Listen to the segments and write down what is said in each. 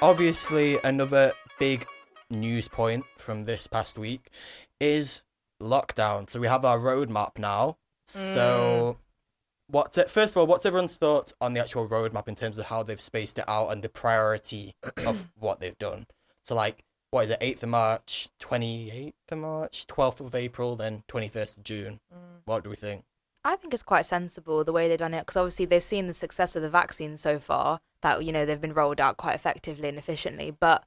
obviously another big news point from this past week is lockdown. So we have our roadmap now. So first of all, what's everyone's thoughts on the actual roadmap in terms of how they've spaced it out and the priority of what they've done? So like, what is it, 8th of March, 28th of March, 12th of April, then 21st of June. What do we think? I think it's quite sensible the way they've done it, because obviously they've seen the success of the vaccine so far, that, they've been rolled out quite effectively and efficiently. But,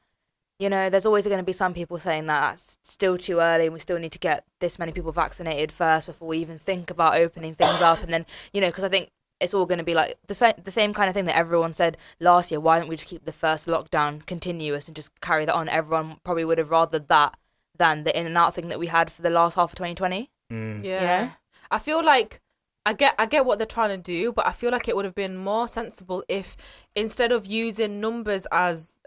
there's always going to be some people saying that that's still too early and we still need to get this many people vaccinated first before we even think about opening things up. And then, because I think it's all going to be like the same kind of thing that everyone said last year. Why don't we just keep the first lockdown continuous and just carry that on? Everyone probably would have rather that than the in and out thing that we had for the last half of 2020. Yeah. I feel like I get what they're trying to do, but I feel like it would have been more sensible if, instead of using numbers as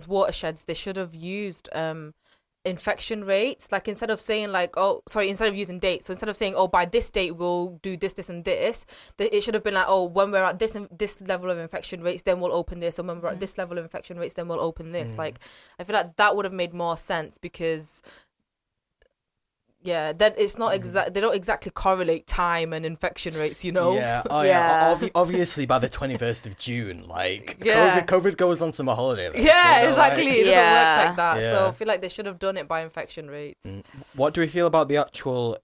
watersheds, they should have used infection rates. Like, instead of using dates, so instead of saying, by this date we'll do this and this, it should have been like, when we're at this level of infection rates, then we'll open this, and when we're at this level of infection rates, then we'll open this. Like, I feel like that would have made more sense, because that it's not they don't exactly correlate time and infection rates, Obviously by the 21st of June, like, COVID goes on summer holiday then, exactly. It doesn't work like that. Yeah. So I feel like they should have done it by infection rates. What do we feel about the actual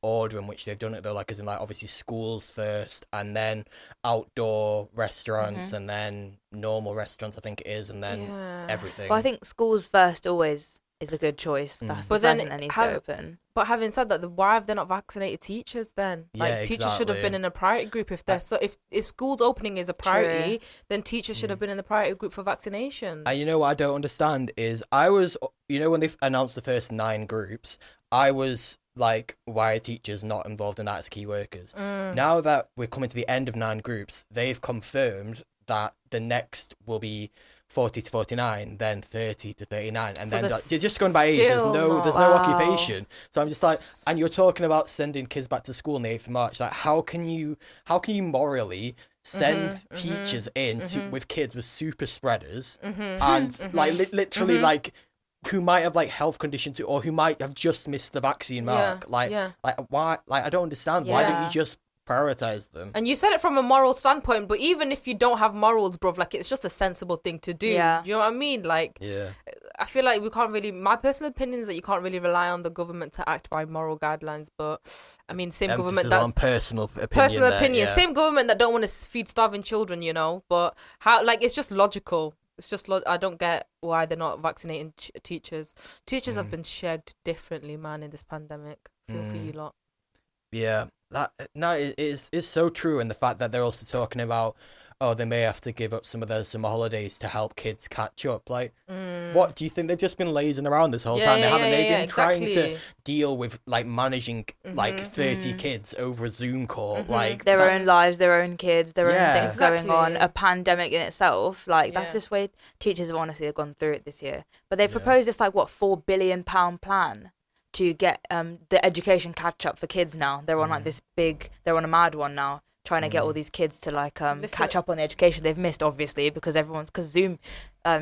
order in which they've done it though? Like, as in, like, obviously schools first, and then outdoor restaurants, and then normal restaurants, I think it is, and then everything. Well, I think schools first always is a good choice. That's the first thing that needs to open. But having said that, why have they not vaccinated teachers then? Teachers should have been in a priority group. If schools opening is a priority, then teachers should have been in the priority group for vaccinations. And what I don't understand is, I was, when they announced the first 9 groups, I was like, why are teachers not involved in that as key workers? Now that we're coming to the end of 9 groups, they've confirmed that the next will be 40 to 49, then 30 to 39, and then you're just going by age. There's no occupation. So I'm just like, and you're talking about sending kids back to school on the 8th of March. Like, how can you morally send teachers in with kids with super spreaders and literally like, who might have like health conditions or who might have just missed the vaccine mark? Like why? Like, I don't understand. Why don't you just prioritize them? And you said it from a moral standpoint, but even if you don't have morals, bruv, like, it's just a sensible thing to do. Do you know what I mean? Like, I feel like we can't really, my personal opinion is that you can't really rely on the government to act by moral guidelines. But I mean, same government that's personal opinion. Same government that don't want to feed starving children, but how, like, it's just logical. It's just I don't get why they're not vaccinating teachers. Teachers have been shared differently, man, in this pandemic. Feel for you lot. Yeah, it is so true, and the fact that they're also talking about, they may have to give up some of their summer holidays to help kids catch up. Like, what do you think? They've just been lazing around this whole time. They've been trying to deal with like managing like 30 kids over a Zoom call, like their own lives, their own kids, their own things going on. A pandemic in itself, like that's just way teachers have honestly gone through it this year. But they proposed this like £4 billion plan to get the education catch up for kids now. They're on like they're on a mad one now, trying to get all these kids to like catch up on the education they've missed, obviously, because Zoom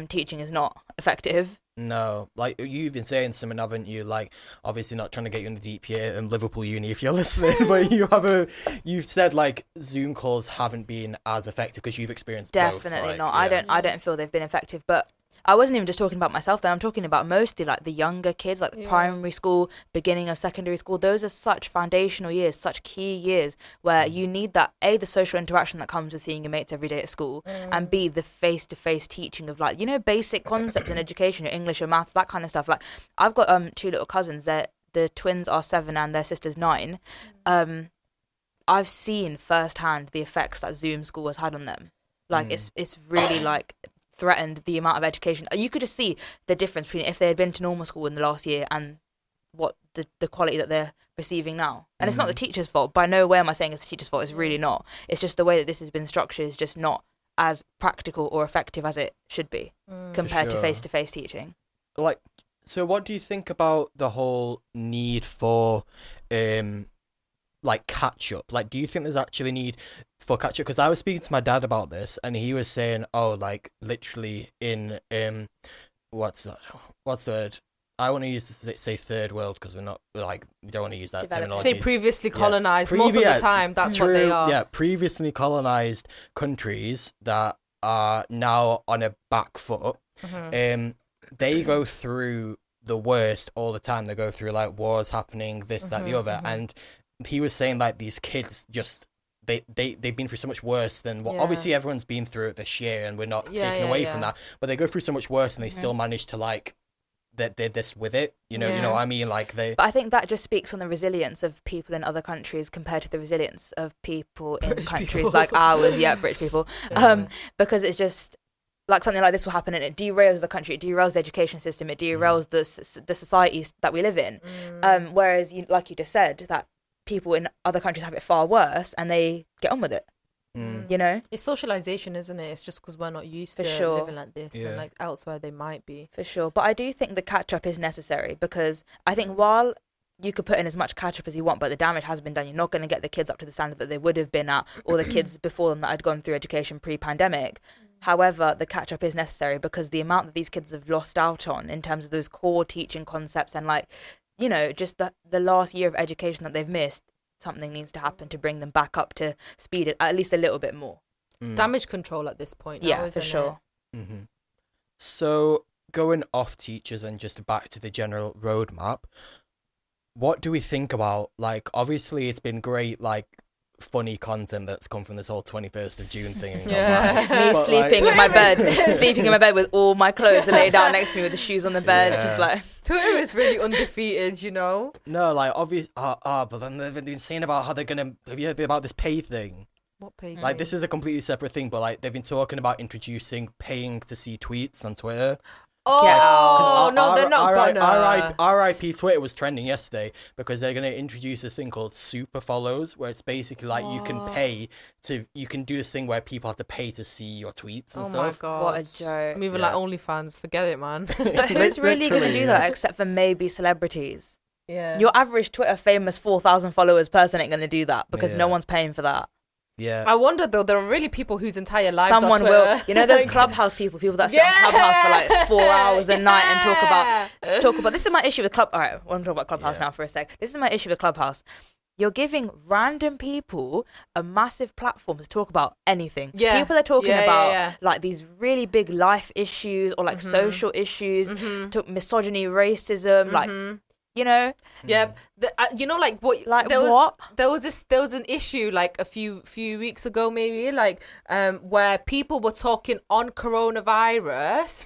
teaching is not effective. No, like you've been saying, Simon, haven't you? Like, obviously not trying to get you in the deep here in Liverpool uni if you're listening, but you've said like Zoom calls haven't been as effective because you've experienced definitely both, not. I don't feel they've been effective, but I wasn't even just talking about myself there. I'm talking about mostly like the younger kids, like the primary school, beginning of secondary school. Those are such foundational years, such key years where you need that, A, the social interaction that comes with seeing your mates every day at school, and B, the face-to-face teaching of like, basic concepts in education, your English, your maths, that kind of stuff. Like, I've got 2 little cousins. The twins are 7 and their sister's 9. I've seen firsthand the effects that Zoom school has had on them. Like, it's really like threatened the amount of education. You could just see the difference between if they had been to normal school in the last year and what the quality that they're receiving now. And it's not the teacher's fault. By no way am I saying it's the teacher's fault. It's really not. It's just the way that this has been structured is just not as practical or effective as it should be compared to face-to-face teaching. Like, so what do you think about the whole need for like catch up? Like, do you think there's actually need for catch up? Because I was speaking to my dad about this, and he was saying, oh, like literally in what's the word? I want to use say third world because we're not like we don't want to use that terminology. Say previously colonized. Most of the time, that's what they are. Yeah, previously colonized countries that are now on a back foot. They go through the worst all the time. They go through like wars happening, this, that, the other, and he was saying like these kids just. They've been through so much worse than what obviously everyone's been through it this year, and we're not taking away from that. But they go through so much worse, and they still manage to like that they're this with it. You know what I mean? Like they. But I think that just speaks on the resilience of people in other countries compared to the resilience of people in British countries people. like ours. Yeah, British people. Because it's just. Like something like this will happen and it derails the country, it derails the education system, it derails the societies that we live in. Whereas, like you just said, that people in other countries have it far worse and they get on with it. You know? It's socialization, isn't it? It's just because we're not used to living like this and like elsewhere they might be. For sure. But I do think the catch-up is necessary because I think while you could put in as much catch-up as you want, but the damage has been done, you're not going to get the kids up to the standard that they would have been at or the kids before them that had gone through education pre-pandemic. However, the catch-up is necessary because the amount that these kids have lost out on in terms of those core teaching concepts and like, you know, just the last year of education that they've missed, something needs to happen to bring them back up to speed at least a little bit more. It's damage control at this point now, yeah, isn't for sure. So going off teachers and just back to the general roadmap, what do we think about, like, obviously it's been great, like, funny content that's come from this whole 21st of June thing. Me sleeping in my bed, sleeping in my bed with all my clothes laid out next to me with the shoes on the bed, just like. Twitter is really undefeated, you know. No, like obvious. But then they've been saying about how they're gonna. Have you heard about this pay thing? What pay? Like this is a completely separate thing, but like they've been talking about introducing paying to see tweets on Twitter. Oh, no, they're not gonna. RIP Twitter was trending yesterday because they're going to introduce this thing called super follows, where it's basically like you can do this thing where people have to pay to see your tweets and stuff. Oh my God. What a joke. I'm even like OnlyFans, forget it, man. But who's really going to do that except for maybe celebrities? Yeah. Your average Twitter famous 4,000 followers person ain't going to do that because no one's paying for that. Yeah. I wonder though, there are really people whose entire lives Someone on Twitter. will, you know, there's Clubhouse people that sit on Clubhouse for like 4 hours a night and talk about. This is my issue with Club. All right, I want to talk about Clubhouse now for a sec. This is my issue with Clubhouse. You're giving random people a massive platform to talk about anything. Yeah. People are talking about like these really big life issues or like social issues, misogyny, racism, like. You know, you know, like what? Like there what? There was an issue like a few weeks ago, maybe like where people were talking on coronavirus,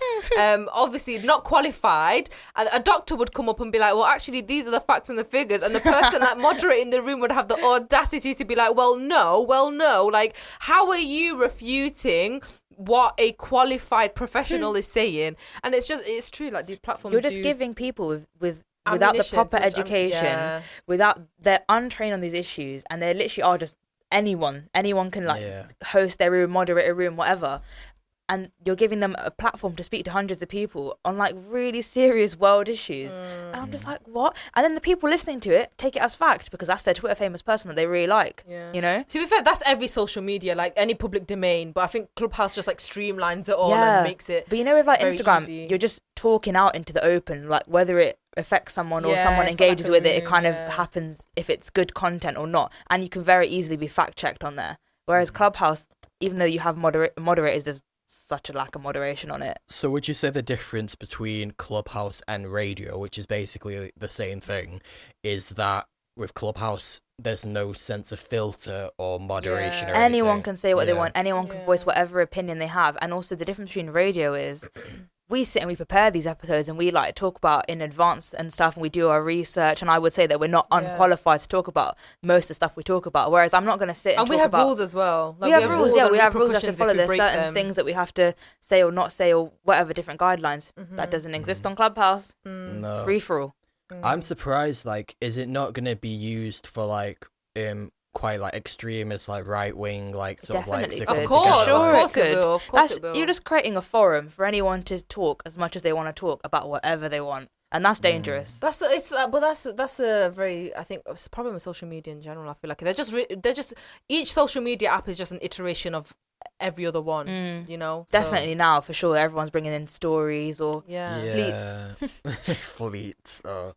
obviously not qualified. A doctor would come up and be like, "Well, actually, these are the facts and the figures," and the person that moderating the room would have the audacity to be like, "Well, no, like how are you refuting what a qualified professional is saying?" And it's true. Like these platforms, you're just giving people with without the proper education, without they're untrained on these issues, and they literally are just anyone can like host their room, moderate a room, whatever, and you're giving them a platform to speak to hundreds of people on like really serious world issues. And I'm just like, what? And then the people listening to it take it as fact because that's their Twitter famous person that they really like. You know, to be fair, that's every social media, like any public domain, but I think Clubhouse just like streamlines it all and makes it, but you know, with like Instagram easy. You're just talking out into the open, like whether it affects someone or someone engages like with it kind of happens if it's good content or not, and you can very easily be fact checked on there. Whereas Clubhouse, even though you have moderators, there's such a lack of moderation on it. So would you say the difference between Clubhouse and radio, which is basically the same thing, is that with Clubhouse there's no sense of filter or moderation or anyone anything? can say what they want, anyone can voice whatever opinion they have. And also the difference between radio is we sit and we prepare these episodes and we like talk about in advance and stuff, and we do our research, and I would say that we're not unqualified to talk about most of the stuff we talk about, whereas I'm not going to sit and we have rules as well. Like, we have rules we have rules we have to follow. There's certain things that we have to say or not say or whatever, different guidelines that doesn't exist on Clubhouse. No. Free for all. I'm surprised, like, is it not going to be used for like quite like extremist, like right wing, like sort Definitely of like could. Of course it will. You're just creating a forum for anyone to talk as much as they want to talk about whatever they want. And that's dangerous. That's a very, I think it's a problem with social media in general. I feel like they're just each social media app is just an iteration of every other one, you know. Definitely now, for sure, everyone's bringing in stories or fleets. Fleets. Oh.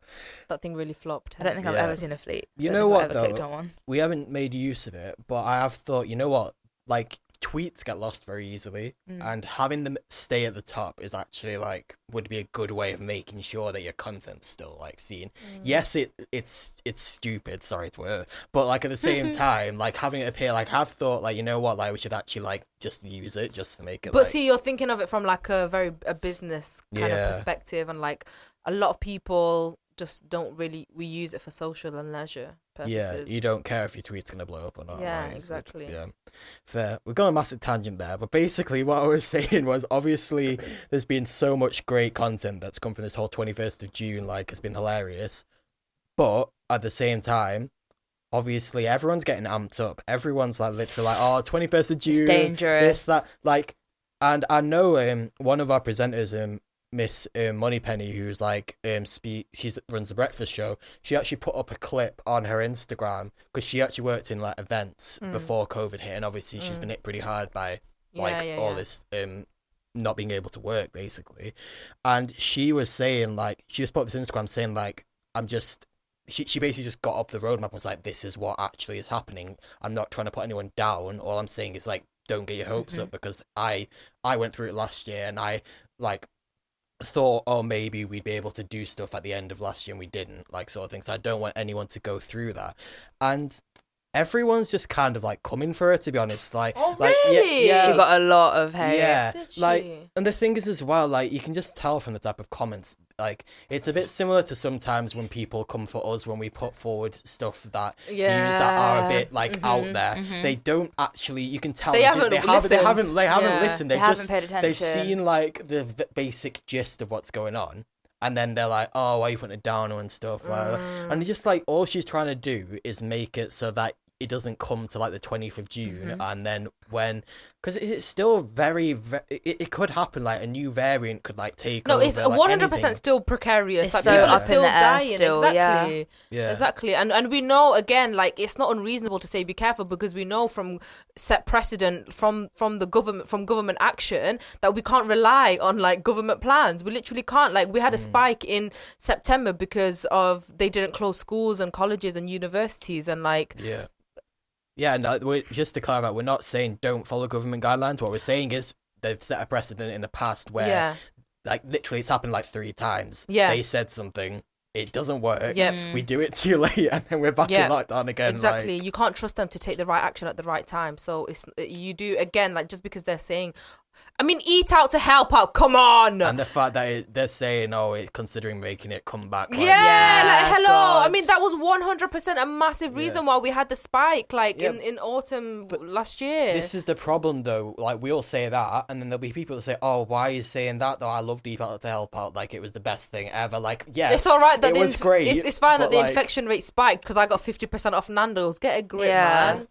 That thing really flopped. I don't think I've ever seen a fleet. You know what though? We haven't made use of it, but I have thought, you know what? Like, tweets get lost very easily, and having them stay at the top is actually like would be a good way of making sure that your content's still like seen. Yes, it's stupid, sorry to her, but like at the same time, like having it appear, like I've thought like, you know what, like we should actually like just use it just to make it. But like... see, you're thinking of it from like a business kind of perspective, and like a lot of people just don't really, we use it for social and leisure purposes. Yeah, you don't care if your tweet's gonna blow up or not. Yeah, right? exactly. Yeah, fair. We've got a massive tangent there, but basically what I was saying was obviously there's been so much great content that's come from this whole 21st of June, like it's been hilarious. But at the same time, obviously everyone's getting amped up. Everyone's like literally like, oh, 21st of June, it's dangerous. This, that, like, and I know one of our presenters, Miss Moneypenny, who's like she runs the breakfast show. She actually put up a clip on her Instagram because she actually worked in like events before COVID hit, and obviously she's been hit pretty hard by all this not being able to work basically. And she was saying like she just put up this Instagram saying like she basically just got up the roadmap and was like, this is what actually is happening. I'm not trying to put anyone down. All I'm saying is like, don't get your hopes up, because I went through it last year and I like thought, oh, maybe we'd be able to do stuff at the end of last year and we didn't, like, sort of thing. So I don't want anyone to go through that. And everyone's just kind of like coming for her, to be honest. Like, oh, like really? yeah, she got a lot of hate. Yeah, Did she? like, and the thing is as well, like, you can just tell from the type of comments, like, it's a bit similar to sometimes when people come for us when we put forward stuff that views that are a bit like out there. They don't actually, you can tell they haven't listened. They haven't paid attention. They've seen like the basic gist of what's going on. And then they're like, oh, why are you putting it down and stuff like that? And it's just like, all she's trying to do is make it so that it doesn't come to like the 20th of June. And then when, because it's still very, it could happen, like a new variant could like take over. No, it's 100% still precarious. It's like so people are up in still the air dying. still, Exactly. Yeah. Exactly. And we know, again, like, it's not unreasonable to say be careful, because we know from set precedent from the government, from government action, that we can't rely on like government plans. We literally can't. Like, we had a spike in September because of they didn't close schools and colleges and universities, and like Yeah, and just to clarify, we're not saying don't follow government guidelines. What we're saying is they've set a precedent in the past where, like, literally it's happened like 3 times. Yeah. They said something, it doesn't work. Yep. We do it too late, and then we're back in lockdown again. Exactly. Like... You can't trust them to take the right action at the right time. So you do, again, like, just because they're saying, I mean, eat out to help out, come on. And the fact that they're saying, oh, considering making it come back. Like, like, hello. God. I mean, that was 100% a massive reason why we had the spike, like, in autumn last year. This is the problem, though. Like, we all say that, and then there'll be people that say, oh, why are you saying that, though? I loved Eat Out to Help Out. Like, it was the best thing ever. Like, yes, it's all right that it was great. It's fine that the infection rate spiked because I got 50% off Nando's. Get a grip, man.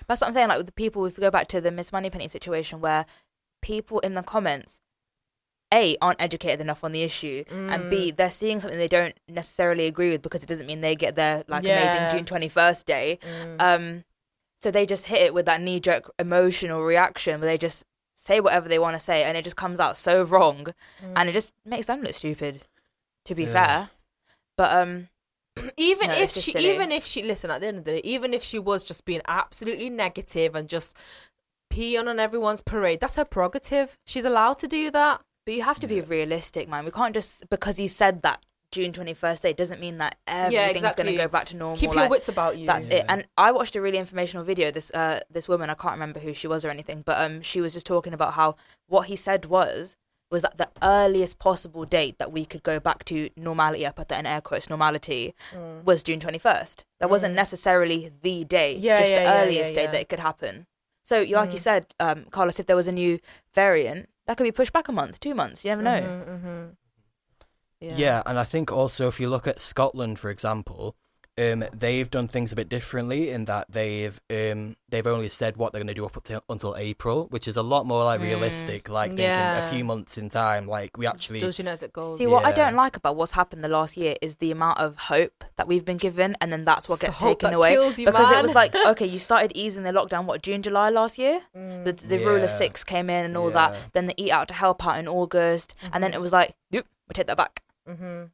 That's what I'm saying. Like, with the people, if we go back to the Miss Moneypenny situation where people in the comments, A, aren't educated enough on the issue, and B, they're seeing something they don't necessarily agree with, because it doesn't mean they get their like amazing June 21st day. So they just hit it with that knee-jerk emotional reaction where they just say whatever they want to say, and it just comes out so wrong, and it just makes them look stupid, to be fair. But even if she listen, at the end of the day, even if she was just being absolutely negative and just peeing on everyone's parade, that's her prerogative. She's allowed to do that. But you have to be realistic, man. We can't just, because he said that June 21st day doesn't mean that everything's going to go back to normal. Keep your wits about you. That's it. And I watched a really informational video. This woman, I can't remember who she was or anything, but she was just talking about how what he said was that the earliest possible date that we could go back to normality, I put that in air quotes, normality, was June 21st. That wasn't necessarily the day, just the earliest date that it could happen. So, like you said, Carlos, if there was a new variant, that could be pushed back a month, 2 months. You never know. Yeah, and I think also if you look at Scotland, for example, they've done things a bit differently in that they've only said what they're going to do until April, which is a lot more like realistic. Like thinking a few months in time, like we actually Does as it goes. See, what I don't like about what's happened the last year is the amount of hope that we've been given, and then that's what gets taken away. Because it was like, okay, you started easing the lockdown, June, July last year? The rule of 6 came in and all that. Then the Eat Out to Help Out in August. And then it was like, yep, we take that back.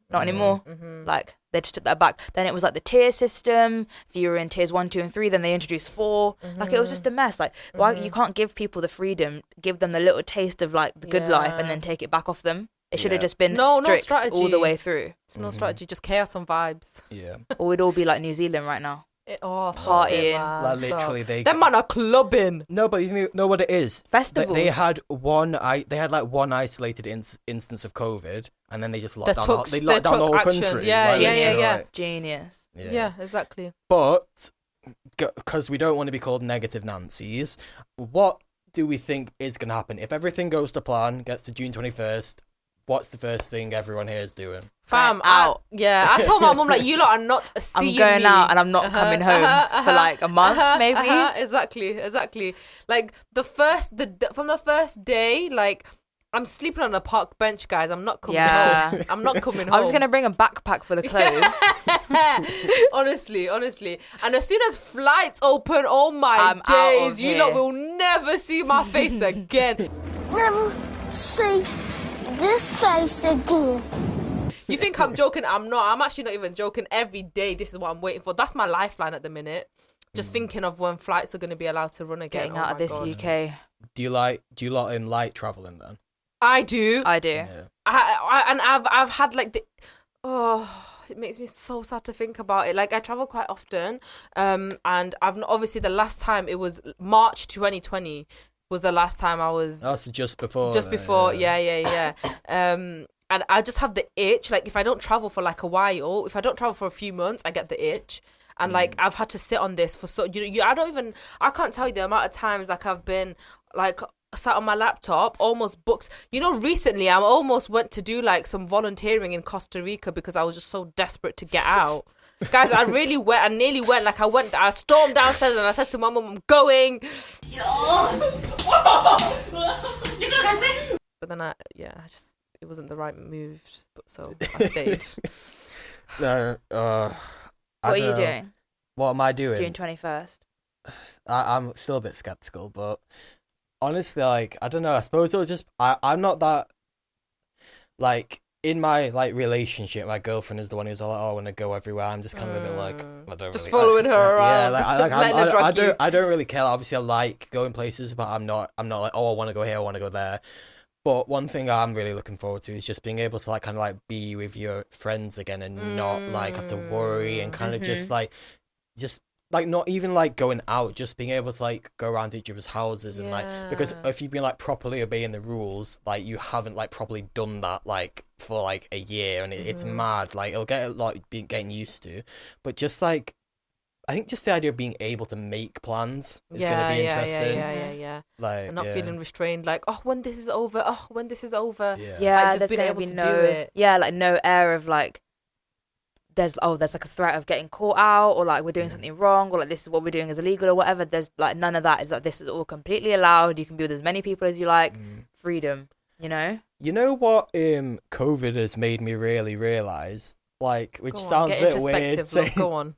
Not anymore. Like, they just took that back. Then it was like the tier system. If you were in tiers 1, 2 and 3, then they introduced 4. Like, it was just a mess. Like, why you can't give people the freedom, give them the little taste of like the good life and then take it back off them. It should have just been strict all the way through. It's no strategy, just chaos and vibes. Yeah. Or we'd all be like New Zealand right now. Partying. Like literally, them man are clubbing. No, but you know what it is? Festivals. They had one isolated instance of COVID, and then they just locked down. They locked down the whole country. Yeah. Genius. Yeah, exactly. But because we don't want to be called negative Nancys, what do we think is going to happen if everything goes to plan? Gets to June 21st. What's the first thing everyone here is doing? Fam, out. I told my mum, like, you lot are not seeing me. I'm going out and I'm not coming home for like a month, maybe. Exactly. Like, from the first day, like, I'm sleeping on a park bench, guys. I'm not coming home. I'm not coming home. I'm just going to bring a backpack full of clothes. honestly. And as soon as flights open, oh my days, you lot will never see my face again. Never see this face again. You think I'm joking? I'm not. I'm actually not even joking. Every day, this is what I'm waiting for. That's my lifeline at the minute. Just thinking of when flights are going to be allowed to run again. Getting out of this UK. Do you like traveling then? I do. Yeah. I've had like it makes me so sad to think about it. Like, I travel quite often, and obviously the last time it was March 2020 was the last time I was. That's just before. Yeah. And I just have the itch. Like, if I don't travel for like a while, if I don't travel for a few months, I get the itch. And like, I've had to sit on this for I can't tell you the amount of times like I've been like sat on my laptop, almost books. Recently I almost went to do like some volunteering in Costa Rica because I was just so desperate to get out. Guys, I nearly went. Like, I stormed downstairs and I said to my mum, I'm going. But then it wasn't the right move, so I stayed. What are you doing? What am I doing? June 21st. I'm still a bit skeptical, but honestly, like, I don't know. I suppose it'll just. I'm not that. Like, in my like relationship, my girlfriend is the one who's all like, "Oh, I want to go everywhere." I'm just kind of a bit like, I don't. Just really, following her around. Yeah, I don't really care. Obviously, I like going places, but I'm not like, oh, I want to go here, I want to go there. But one thing I'm really looking forward to is just being able to like kind of like be with your friends again and not like have to worry and kind of just not even like going out, just being able to like go around to each other's houses and like, because if you've been like properly obeying the rules, like you haven't like properly done that like for like a year, and it's mad. Like, it'll get like getting used to, but just like, I think just the idea of being able to make plans is going to be interesting. Yeah. Like, and not feeling restrained, like, when this is over. Yeah, like, just there's being gonna able be to no, do it. yeah, like no air of like, there's like a threat of getting caught out, or like we're doing something wrong, or like this is what we're doing is illegal or whatever. There's like none of that. It's like, this is all completely allowed. You can be with as many people as you like. Freedom, You know what COVID has made me really realise? Like, which sounds a bit weird. Go on.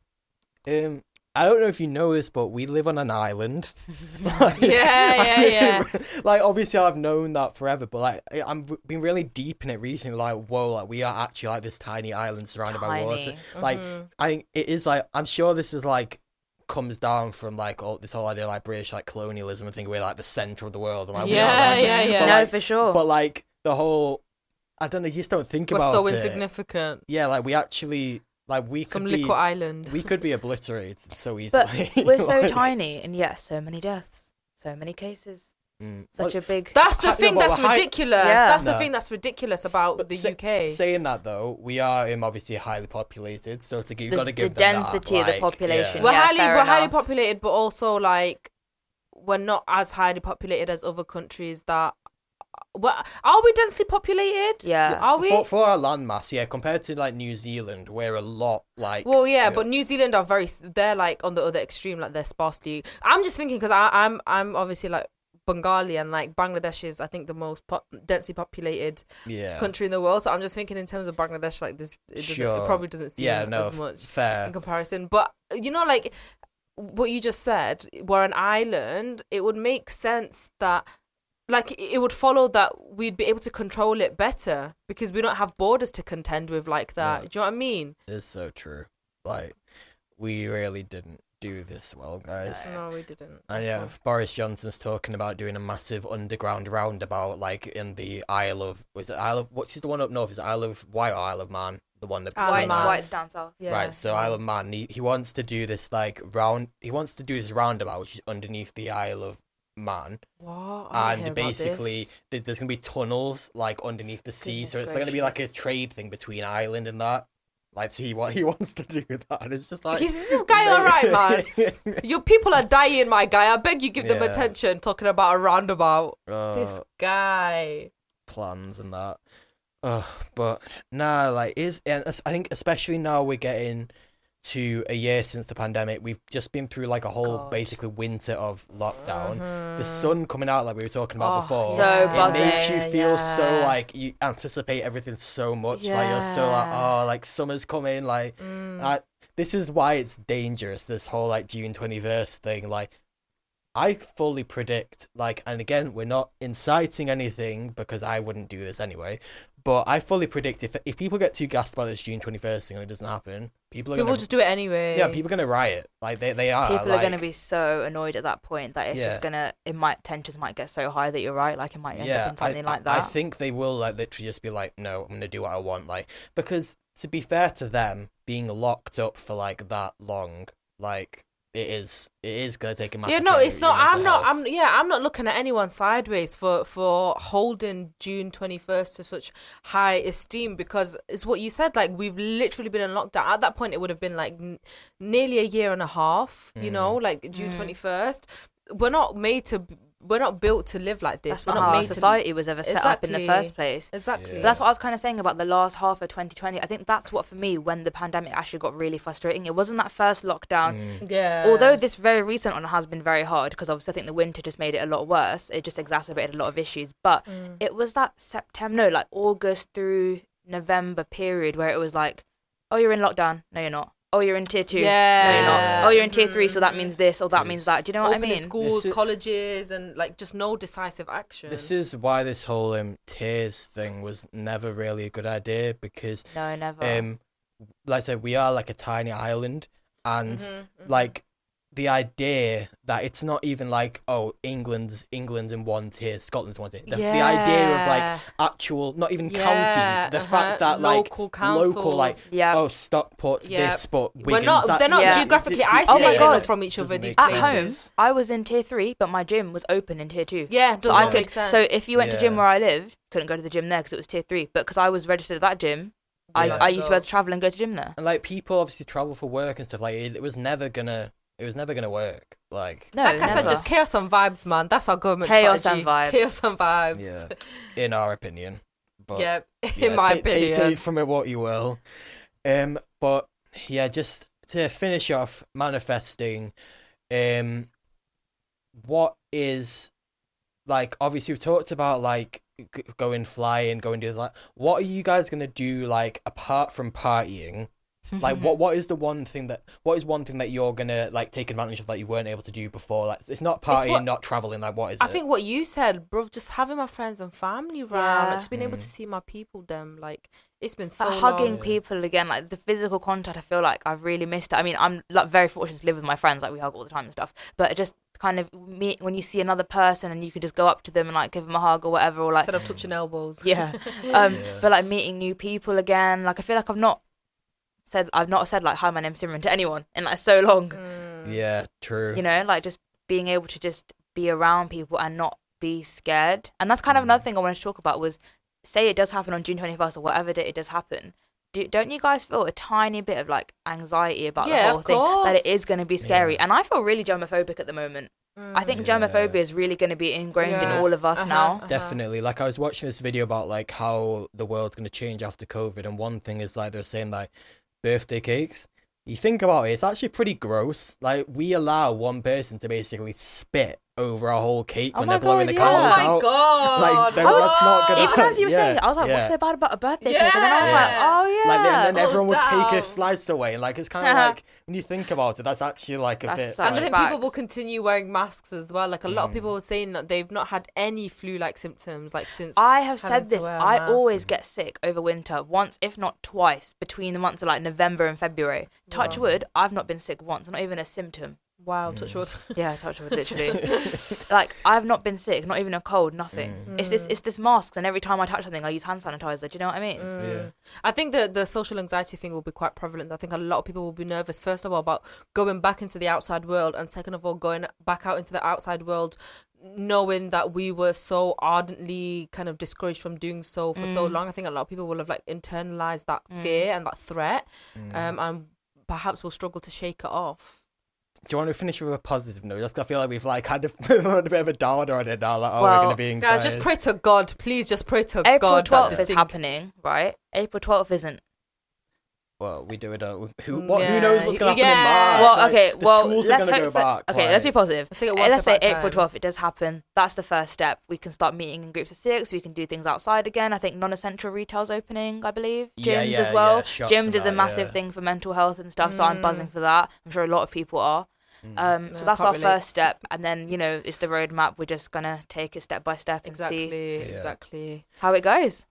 I don't know if you know this, but we live on an island. Like, yeah. Like, obviously I've known that forever, but like, I'm been really deep in it recently. Like, whoa, like we are actually like this tiny island surrounded by water. Like, I think it is like, I'm sure this is like comes down from like this whole idea of like British like colonialism and think we're like the centre of the world. And, like, yeah. But, no, like, for sure. But like the whole, I don't know, you just don't think We're about it. so insignificant. Yeah, like we actually. Like, Some little island. We could be obliterated so easily. But we're so tiny, and so many deaths, so many cases. Such a big. That's the thing that's ridiculous. Yeah. That's the thing that's ridiculous about the UK. Saying that though, we are obviously highly populated, so you've got to give the density of the population. We're Yeah, highly populated, but also like we're not as highly populated as other countries that are we densely populated? Yeah. Are we? For our landmass, yeah, compared to like New Zealand, we're a lot like. Well, yeah, but New Zealand are they're like on the other extreme, like they're sparsely. I'm just thinking because I'm obviously like Bengali, and like Bangladesh is I think the most densely populated country in the world. So I'm just thinking in terms of Bangladesh, like this, it probably doesn't seem as much fair in comparison. But you know, like what you just said, we're an island. It would make sense that. Like, it would follow that we'd be able to control it better because we don't have borders to contend with like that. Yeah. Do you know what I mean? It's so true. Like, we really didn't do this well, guys. No, we didn't. And yeah, Boris Johnson's talking about doing a massive underground roundabout, like in the Isle of, what's the one up north? Is it Isle of Wight or Isle of Man? The one that White's down south. Yeah. Right, so Isle of Man, he wants to do this roundabout, which is underneath the Isle of Man. What? And basically there's gonna be tunnels like underneath the sea, so it's gonna be like a trade thing between Ireland and that. Like, so he wants to do that, and it's just like, is this guy alright, man? Your people are dying, my guy. I beg you, give them attention. Talking about a roundabout. This guy. Plans and that. But nah, like and I think especially now we're getting to a year since the pandemic, we've just been through like a whole basically winter of lockdown. The sun coming out, like we were talking about before, so buzzing. It makes you feel so like you anticipate everything so much. Like you're so like, oh, like summer's coming. Like this is why it's dangerous. This whole like June 21st thing. Like I fully predict, like, and again, we're not inciting anything because I wouldn't do this anyway. But I fully predict if people get too gassed about this June 21st thing and it doesn't happen, people will just do it anyway. Yeah, people are gonna riot. Like they are. People are gonna be so annoyed at that point that it's just gonna. Tensions might get so high that you're right. Like it might end up in something like that. I think they will like literally just be like, no, I'm gonna do what I want. Like, because to be fair to them, being locked up for like that long, like. It is gonna take a massive. Yeah, no, it's not. I'm not looking at anyone sideways for holding June 21st to such high esteem because it's what you said. Like we've literally been in lockdown. At that point, it would have been like nearly a year and a half. You know, like June 21st. We're not built to live like this. That's not how our society was ever set up in the first place. Exactly. That's what I was kind of saying about the last half of 2020. I think that's what, for me, when the pandemic actually got really frustrating. It wasn't that first lockdown. Yeah. Although this very recent one has been very hard because obviously I think the winter just made it a lot worse. It just exacerbated a lot of issues. But it was that August through November period where it was like, oh, you're in lockdown. No, you're not. Oh, you're in tier 2. Yeah. No, you're not. Oh, you're in tier 3, so that means this or that means that. Do you know what I mean? Schools, colleges, and like just no decisive action. This is why this whole tiers thing was never really a good idea because no, never. Like I said, we are like a tiny island, and like the idea that it's not even like, oh, England's in one tier, Scotland's one tier. The idea of like actual, not even counties. The fact that like local like Stockport's this, but Wigan's they're not geographically isolated enough from each other. These places. At home, I was in tier 3, but my gym was open in tier 2. Yeah, so I could. So if you went to gym where I lived, couldn't go to the gym there because it was tier 3. But because I was registered at that gym, I used to be able to travel and go to gym there. And like people obviously travel for work and stuff. Like it was never gonna work. Like I said, just chaos and vibes, man. That's our government strategy. Chaos and vibes. Yeah, in our opinion. But in my opinion. Take from it what you will. But yeah, just to finish off manifesting, what is like? Obviously, we've talked about like going flying, going do that. What are you guys gonna do like apart from partying? Like what is one thing that you're gonna like take advantage of that you weren't able to do before? Like it's not partying, not traveling. Like what is it? I think what you said, bro, just having my friends and family around, like, just being able to see my people. Them like it's been so hugging long. people again, like the physical contact. I feel like I've really missed it. I mean, I'm like very fortunate to live with my friends. Like we hug all the time and stuff. But it just kind of when you see another person and you can just go up to them and like give them a hug or whatever, or like instead of touching elbows. But like meeting new people again. Like I feel like I've not said like hi, my name's Simran to anyone in like so long. Yeah, true. You know, like just being able to just be around people and not be scared. And that's kind of another thing I wanted to talk about was, say it does happen on June 21st or whatever date it does happen. Don't you guys feel a tiny bit of like anxiety about the whole thing, that it is going to be scary? And I feel really germophobic at the moment. I think germophobia is really going to be ingrained in all of us now. Definitely. Like, I was watching this video about like how the world's going to change after COVID, and one thing is like they're saying like birthday cakes. You think about it, it's actually pretty gross. Like, we allow one person to basically spit over our whole cake when they're blowing the candles out. Oh my God. Like, that's not gonna Even as you were saying it, I was like, what's so bad about a birthday cake? And then I was like, oh yeah. Like, and then everyone would take damn. a slice away. Like, it's kind of like, when you think about it, that's actually like a That's bit. such And I think facts. people will continue wearing masks as well. Like a lot of people were saying that they've not had any flu-like symptoms like since. I have said having to this. wear a I mask. always get sick over winter, once if not twice, between the months of like November and February. Touch wood, I've not been sick once, not even a symptom. Wow, touch wood. Yeah, touch wood, literally. Like, I've not been sick, not even a cold, nothing. It's this mask, and every time I touch something, I use hand sanitizer. Do you know what I mean? Yeah. I think the social anxiety thing will be quite prevalent. I think a lot of people will be nervous, first of all, about going back into the outside world, and second of all, going back out into the outside world knowing that we were so ardently kind of discouraged from doing so for so long. I think a lot of people will have like internalized that fear and that threat, and perhaps will struggle to shake it off. Do you want to finish with a positive note? Just 'cause I feel like we've like had a bit of a downer on it now. Like, we're going to be anxiety. Guys, just pray to God. Please just pray to April God. 12th that is happening, right? April 12th isn't. Well, we do it. Who knows what's going to happen in Yeah. March? Well, Like, okay, the well, schools let's are going to hope go for... back. Okay, let's be positive. Let's take it one Let's say step at a April time. 12th, it does happen. That's the first step. We can start meeting in groups of 6. We can do things outside again. I think non-essential retail's opening, I believe. Gyms Yeah, as well. shops Gyms and is a that, massive thing for mental health and stuff, so I'm buzzing for that. I'm sure a lot of people are. So that's can't our relate. first step, and then, you know, it's the roadmap. We're just gonna take it step by step and see Exactly. how it goes.